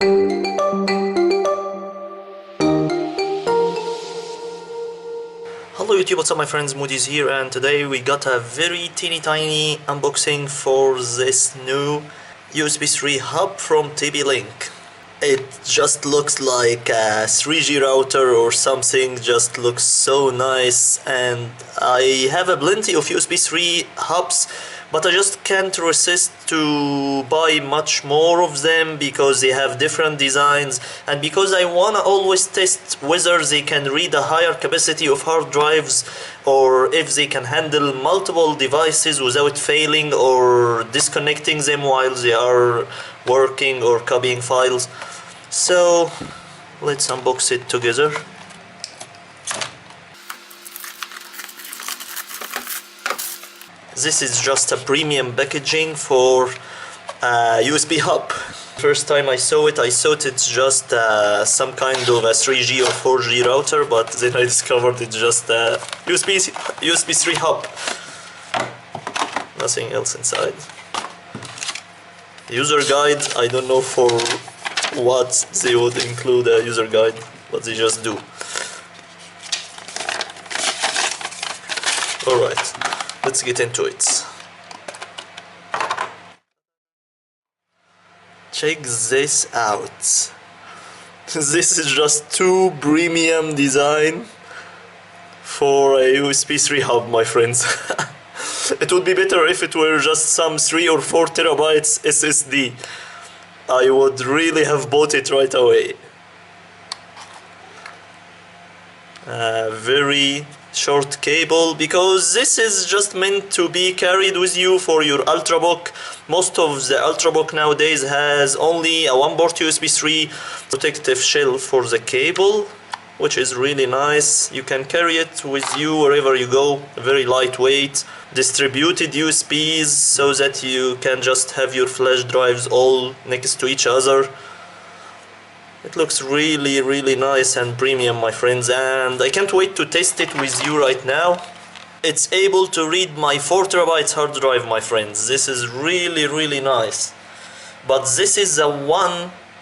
Hello YouTube, what's up my friends, Moody's here, and today we got a very teeny tiny unboxing for this new USB 3 hub from TP-Link. It just looks like a 3G router or something, just looks so nice, and I have a plenty of USB 3 hubs, but I just can't resist to buy much more of them because they have different designs and because I wanna always test whether they can read a higher capacity of hard drives or if they can handle multiple devices without failing or disconnecting them while they are working or copying files. So let's unbox it together. This is just a premium packaging for USB hub. First time I saw it, it's just some kind of a 3G or 4G router, but then I discovered it's just a USB 3 hub. Nothing else inside. User guide, I don't know for what they would include a user guide, but they just do. Alright. Let's get into it. Check this out. This is just too premium design for a USB 3 hub, my friends. It would be better if it were just some 3 or 4 terabytes SSD. I would really have bought it right away. Very short cable, because this is just meant to be carried with you for your Ultrabook. Most of the Ultrabook nowadays has only a one port USB 3 protective shell for the cable, which is really nice. You can carry it with you wherever you go. Very lightweight, distributed USBs so that you can just have your flash drives all next to each other. It looks really nice and premium, my friends, and I can't wait to test it with you right now. It's able to read my 4 terabytes hard drive, my friends. This is really nice. But this is a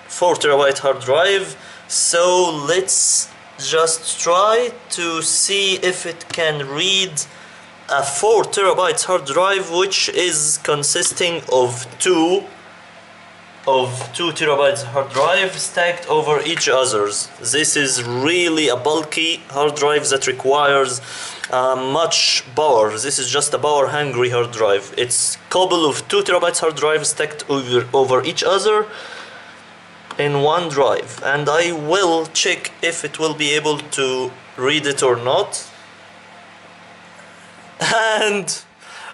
4 terabyte hard drive, so let's just try to see if it can read a 4 terabytes hard drive, which is consisting of two 2 terabytes hard drive stacked over each others. This is really a bulky hard drive that requires much power. This is just a power hungry hard drive. It's a couple of 2 terabytes hard drive stacked over each other in one drive, and I will check if it will be able to read it or not. And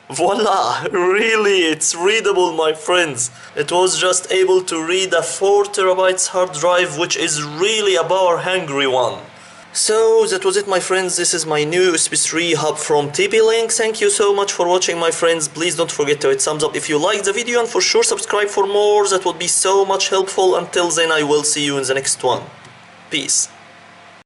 voila, really, it's readable, my friends. It was just able to read a 4 terabytes hard drive, which is really a power hungry one. So that was it, my friends. This is my new USB 3 hub from TP-Link. Thank you so much for watching, my friends. Please don't forget to hit thumbs up if you liked the video, and for sure subscribe for more. That would be so much helpful. Until then, I will see you in the next one. Peace.